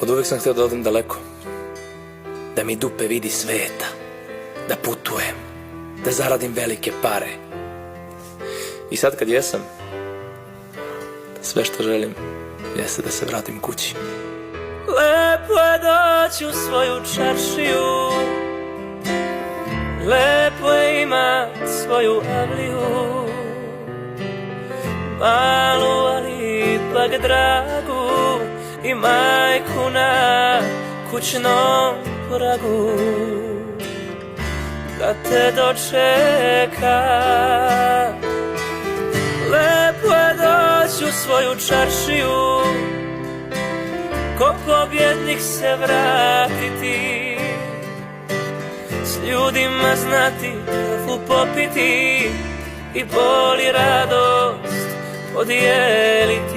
Od uvek sam htio da odem daleko, da mi dupe vidi sveta, da putujem, da zaradim velike pare. I sad kad jesam, sve što želim jeste da se vratim kući. Lepo je doći u svoju čaršiju, lepo je imat svoju avliju, malu ali ipak dragu, i majku na kućnom pragu da te dočeka. Lepo je doći u svoju čaršiju, ko pobjednik se vratiti, s ljudima znati, kafu popiti i bol i radost podijeliti.